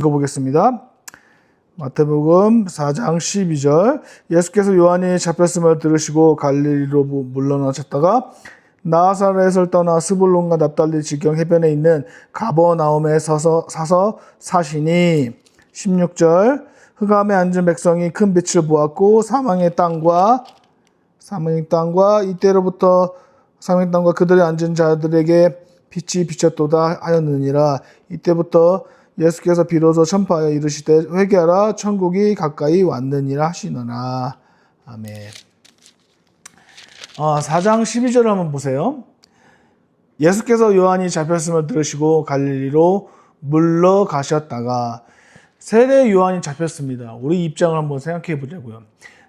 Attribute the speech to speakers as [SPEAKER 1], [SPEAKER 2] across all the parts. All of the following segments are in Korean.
[SPEAKER 1] 읽어보겠습니다. 마태복음 4장 12절. 예수께서 요한이 잡혔음을 들으시고 갈릴리로 물러나셨다가 나사렛을 떠나 스불론과 납달리 지경 해변에 있는 가버나움에 사서 사시니. 16절. 흑암에 앉은 백성이 큰 빛을 보았고 사망의 땅과 이때로부터 사망의 땅과 그들이 앉은 자들에게 빛이 비쳤도다 하였느니라. 이때부터 예수께서 비로소 전파하여 이르시되 회개하라 천국이 가까이 왔느니라 하시느라. 아멘. 4장 12절을 한번 보세요. 예수께서 요한이 잡혔음을 들으시고 갈릴리로 물러가셨다가. 세례 요한이 잡혔습니다. 우리 입장을 한번 생각해 보자고요.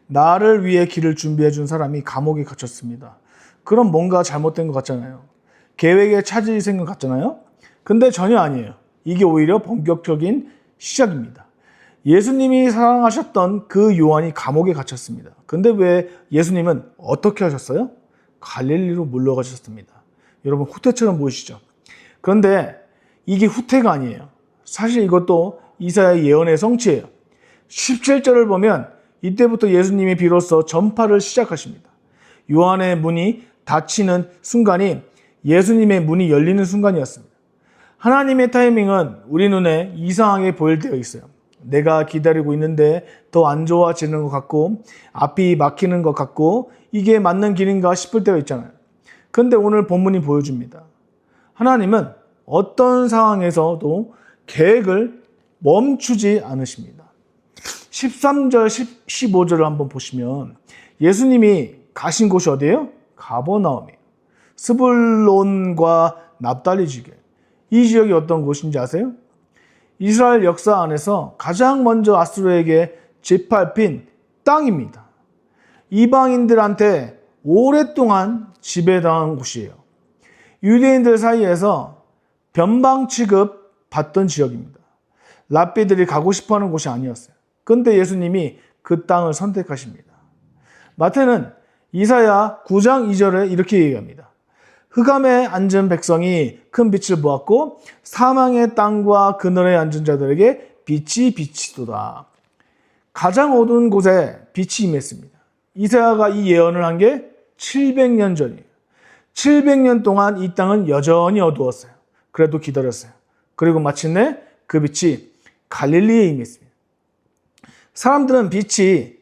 [SPEAKER 1] 나를 위해 길을 준비해 준 사람이 감옥에 갇혔습니다. 그럼 뭔가 잘못된 것 같잖아요. 계획에 차질이 생긴 것 같잖아요. 근데 전혀 아니에요. 이게 오히려 본격적인 시작입니다. 예수님이 사랑하셨던 그 요한이 감옥에 갇혔습니다. 근데 왜 예수님은 어떻게 하셨어요? 갈릴리로 물러가셨습니다. 여러분 후퇴처럼 보이시죠? 그런데 이게 후퇴가 아니에요. 사실 이것도 이사야의 예언의 성취예요. 17절을 보면 이때부터 예수님이 비로소 전파를 시작하십니다. 요한의 문이 닫히는 순간이 예수님의 문이 열리는 순간이었습니다. 하나님의 타이밍은 우리 눈에 이상하게 보일 때가 있어요. 내가 기다리고 있는데 더 안 좋아지는 것 같고 앞이 막히는 것 같고 이게 맞는 길인가 싶을 때가 있잖아요. 그런데 오늘 본문이 보여줍니다. 하나님은 어떤 상황에서도 계획을 멈추지 않으십니다. 13절, 15절을 한번 보시면 예수님이 가신 곳이 어디예요? 가버나움이에요. 스불론과 납달리 지경. 이 지역이 어떤 곳인지 아세요? 이스라엘 역사 안에서 가장 먼저 아수르에게 짓밟힌 땅입니다. 이방인들한테 오랫동안 지배당한 곳이에요. 유대인들 사이에서 변방 취급 받던 지역입니다. 랍비들이 가고 싶어하는 곳이 아니었어요. 그런데 예수님이 그 땅을 선택하십니다. 마태는 이사야 9장 2절에 이렇게 얘기합니다. 흑암에 앉은 백성이 큰 빛을 보았고 사망의 땅과 그늘에 앉은 자들에게 빛이 비치도다. 가장 어두운 곳에 빛이 임했습니다. 이사야가 이 예언을 한 게 700년 전이에요. 700년 동안 이 땅은 여전히 어두웠어요. 그래도 기다렸어요. 그리고 마침내 그 빛이 갈릴리에 임했습니다. 사람들은 빛이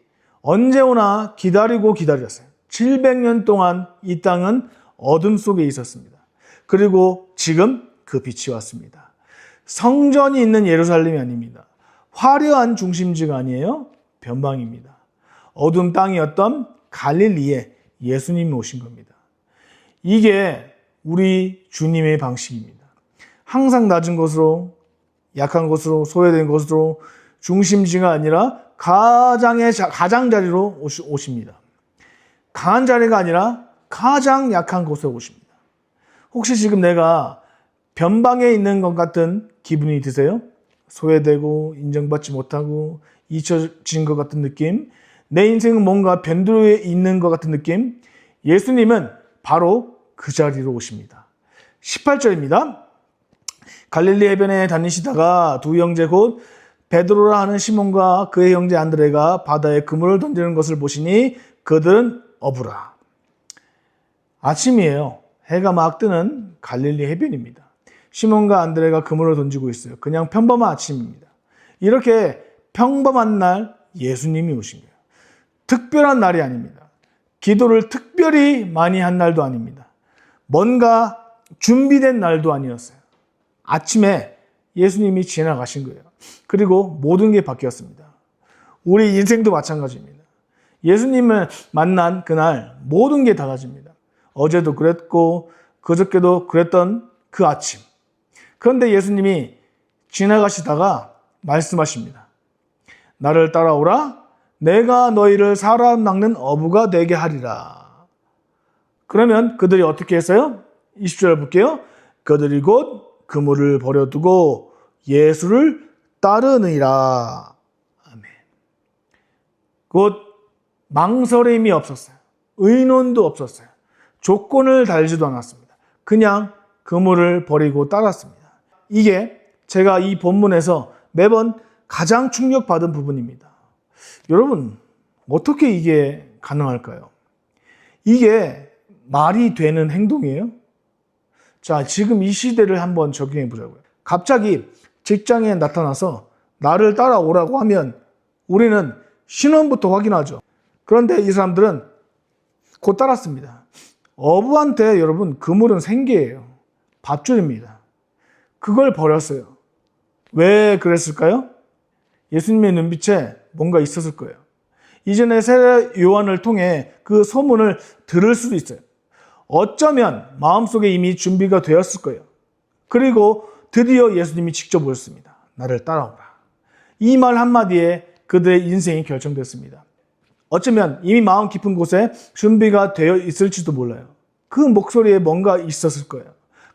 [SPEAKER 1] 언제 오나 기다리고 기다렸어요. 700년 동안 이 땅은 어둠 속에 있었습니다. 그리고 지금 그 빛이 왔습니다. 성전이 있는 예루살렘이 아닙니다. 화려한 중심지가 아니에요. 변방입니다. 어둠 땅이었던 갈릴리에 예수님이 오신 겁니다. 이게 우리 주님의 방식입니다. 항상 낮은 곳으로, 약한 곳으로, 소외된 곳으로, 중심지가 아니라 가장자리로 오십니다. 강한 자리가 아니라 가장 약한 곳에 오십니다. 혹시 지금 내가 변방에 있는 것 같은 기분이 드세요? 소외되고 인정받지 못하고 잊혀진 것 같은 느낌? 내 인생은 뭔가 변두리에 있는 것 같은 느낌? 예수님은 바로 그 자리로 오십니다. 18절입니다. 갈릴리 해변에 다니시다가 두 형제 곧 베드로라 하는 시몬과 그의 형제 안드레가 바다에 그물을 던지는 것을 보시니 그들은 어부라. 아침이에요. 해가 막 뜨는 갈릴리 해변입니다. 시몬과 안드레가 그물을 던지고 있어요. 그냥 평범한 아침입니다. 이렇게 평범한 날 예수님이 오신 거예요. 특별한 날이 아닙니다. 기도를 특별히 많이 한 날도 아닙니다. 뭔가 준비된 날도 아니었어요. 아침에 예수님이 지나가신 거예요. 그리고 모든 게 바뀌었습니다. 우리 인생도 마찬가지입니다. 예수님을 만난 그날 모든 게 달라집니다. 어제도 그랬고 그저께도 그랬던 그 아침. 그런데 예수님이 지나가시다가 말씀하십니다. 나를 따라오라. 내가 너희를 사람 낚는 어부가 되게 하리라. 그러면 그들이 어떻게 했어요? 20절 볼게요. 그들이 곧 그물을 버려두고 예수를 따르느니라. 아멘. 곧 망설임이 없었어요. 의논도 없었어요. 조건을 달지도 않았습니다. 그냥 그물을 버리고 따랐습니다. 이게 제가 이 본문에서 매번 가장 충격받은 부분입니다. 여러분, 어떻게 이게 가능할까요? 이게 말이 되는 행동이에요? 자, 지금 이 시대를 한번 적용해 보자고요. 갑자기 직장에 나타나서 나를 따라오라고 하면 우리는 신원부터 확인하죠. 그런데 이 사람들은 곧 따랐습니다. 어부한테 여러분, 그물은 생계예요. 밥줄입니다. 그걸 버렸어요. 왜 그랬을까요? 예수님의 눈빛에 뭔가 있었을 거예요. 이전에 세례 요한을 통해 그 소문을 들을 수도 있어요. 어쩌면 마음속에 이미 준비가 되었을 거예요. 그리고 드디어 예수님이 직접 오셨습니다. 나를 따라오라. 이 말 한마디에 그들의 인생이 결정됐습니다. 어쩌면 이미 마음 깊은 곳에 준비가 되어 있을지도 몰라요. 그 목소리에 뭔가 있었을 거예요.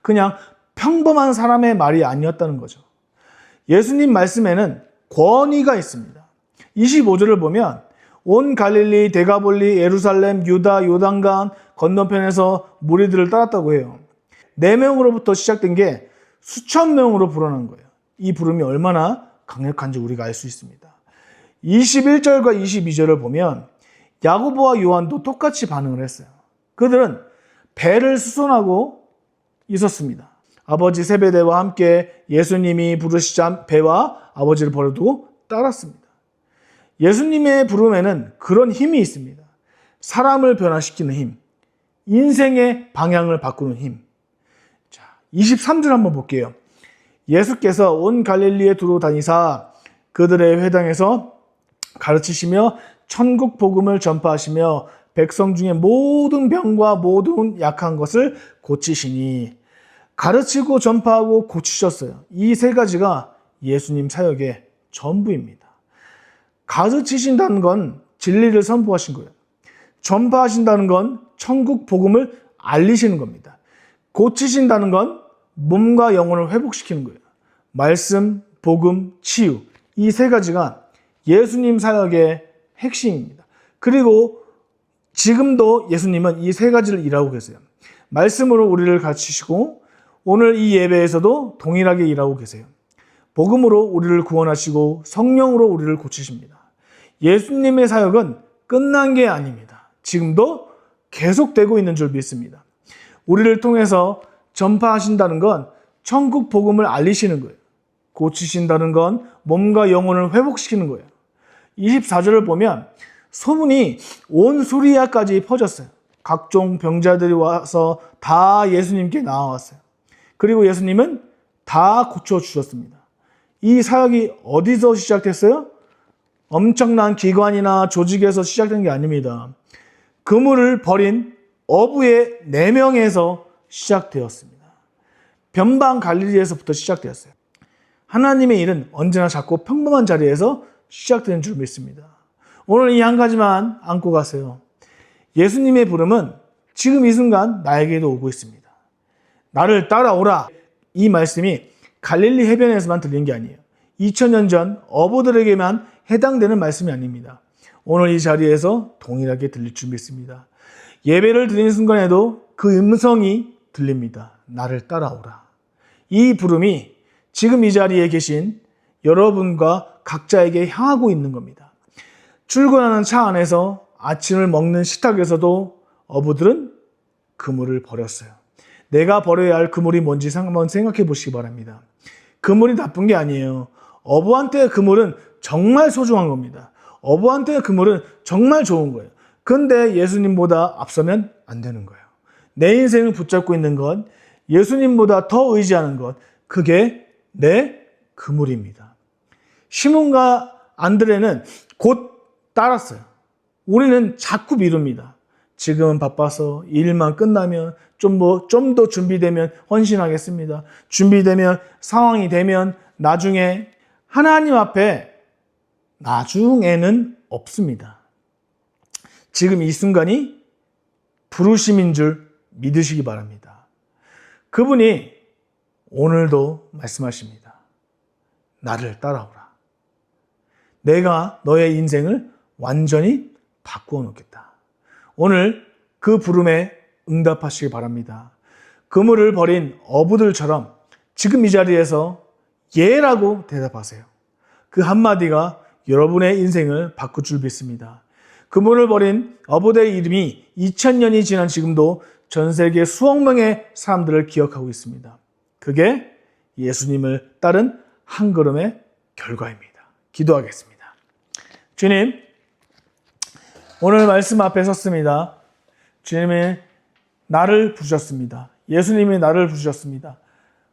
[SPEAKER 1] 그냥 평범한 사람의 말이 아니었다는 거죠. 예수님 말씀에는 권위가 있습니다. 25절을 보면 온 갈릴리, 데가볼리, 예루살렘, 유다, 요단강 건너편에서 무리들을 따랐다고 해요. 4명으로부터 시작된 게 수천 명으로 불어난 거예요. 이 부름이 얼마나 강력한지 우리가 알 수 있습니다. 21절과 22절을 보면 야고보와 요한도 똑같이 반응을 했어요. 그들은 배를 수선하고 있었습니다. 아버지 세베대와 함께 예수님이 부르시자 배와 아버지를 버려두고 따랐습니다. 예수님의 부름에는 그런 힘이 있습니다. 사람을 변화시키는 힘, 인생의 방향을 바꾸는 힘. 자, 23절 한번 볼게요. 예수께서 온 갈릴리에 두루 다니사 그들의 회당에서 가르치시며 천국 복음을 전파하시며 백성 중에 모든 병과 모든 약한 것을 고치시니, 가르치고 전파하고 고치셨어요. 이 세 가지가 예수님 사역의 전부입니다. 가르치신다는 건 진리를 선포하신 거예요. 전파하신다는 건 천국 복음을 알리시는 겁니다. 고치신다는 건 몸과 영혼을 회복시키는 거예요. 말씀, 복음, 치유. 이 세 가지가 예수님 사역의 핵심입니다. 그리고 지금도 예수님은 이 세 가지를 일하고 계세요. 말씀으로 우리를 가르치시고 오늘 이 예배에서도 동일하게 일하고 계세요. 복음으로 우리를 구원하시고 성령으로 우리를 고치십니다. 예수님의 사역은 끝난 게 아닙니다. 지금도 계속되고 있는 줄 믿습니다. 우리를 통해서 전파하신다는 건 천국 복음을 알리시는 거예요. 고치신다는 건 몸과 영혼을 회복시키는 거예요. 24절을 보면 소문이 온 수리아까지 퍼졌어요. 각종 병자들이 와서 다 예수님께 나와왔어요. 그리고 예수님은 다 고쳐주셨습니다. 이 사역이 어디서 시작됐어요? 엄청난 기관이나 조직에서 시작된 게 아닙니다. 그물을 버린 어부의 4명에서 시작되었습니다. 변방 갈릴리에서부터 시작되었어요. 하나님의 일은 언제나 작고 평범한 자리에서 시작되는 줄 믿습니다. 오늘 이 한 가지만 안고 가세요. 예수님의 부름은 지금 이 순간 나에게도 오고 있습니다. 나를 따라오라. 이 말씀이 갈릴리 해변에서만 들린 게 아니에요. 2000년 전 어부들에게만 해당되는 말씀이 아닙니다. 오늘 이 자리에서 동일하게 들릴 줄 믿습니다. 예배를 드리는 순간에도 그 음성이 들립니다. 나를 따라오라. 이 부름이 지금 이 자리에 계신 여러분과 각자에게 향하고 있는 겁니다. 출근하는 차 안에서 아침을 먹는 식탁에서도 어부들은 그물을 버렸어요. 내가 버려야 할 그물이 뭔지 한번 생각해 보시기 바랍니다. 그물이 나쁜 게 아니에요. 어부한테 그물은 정말 소중한 겁니다. 어부한테 그물은 정말 좋은 거예요. 근데 예수님보다 앞서면 안 되는 거예요. 내 인생을 붙잡고 있는 건 예수님보다 더 의지하는 것, 그게 내 그물입니다. 시몬과 안드레는 곧 따랐어요. 우리는 자꾸 미룹니다. 지금은 바빠서 일만 끝나면 좀 더 준비되면 헌신하겠습니다. 준비되면, 상황이 되면, 나중에. 하나님 앞에 나중에는 없습니다. 지금 이 순간이 부르심인 줄 믿으시기 바랍니다. 그분이 오늘도 말씀하십니다. 나를 따라오라. 내가 너의 인생을 완전히 바꾸어 놓겠다. 오늘 그 부름에 응답하시기 바랍니다. 그물을 버린 어부들처럼 지금 이 자리에서 예라고 대답하세요. 그 한마디가 여러분의 인생을 바꿀 줄 믿습니다. 그분을 버린 어부대의 이름이 2000년이 지난 지금도 전 세계 수억 명의 사람들을 기억하고 있습니다. 그게 예수님을 따른 한 걸음의 결과입니다. 기도하겠습니다. 주님, 오늘 말씀 앞에 섰습니다. 주님이 나를 부르셨습니다. 예수님이 나를 부르셨습니다.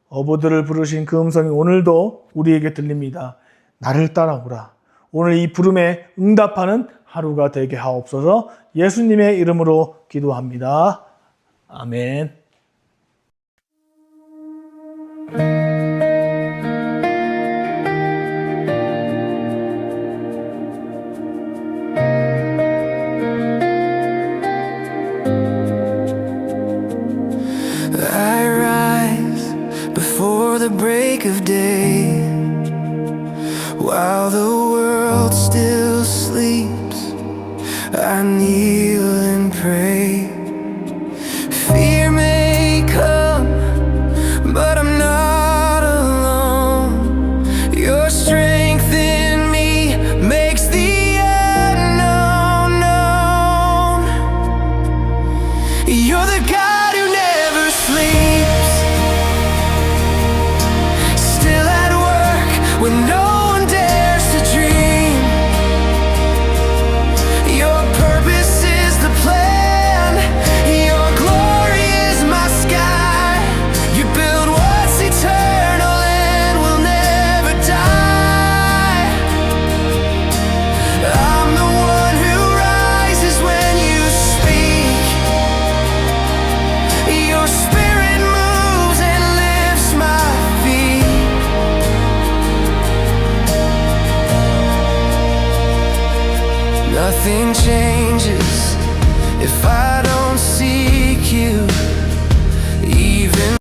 [SPEAKER 1] 어부들을 부르신 그 음성이 오늘도 우리에게 들립니다. 나를 따라오라. 오늘 이 부름에 응답하는 하루가 되게 하옵소서. 예수님의 이름으로 기도합니다. 아멘.
[SPEAKER 2] I rise before the break of day, while the world still sleeps. I kneel and pray. Fear may come, but I'm not alone. Your strength in me makes the unknown known. You're the God who never sleeps, still at work when no one dares to dream. Your purpose is the plan, your glory is my sky. You build what's eternal and will never die. I'm the one who rises when you speak. Your spirit moves and lifts my feet. Nothing changes if I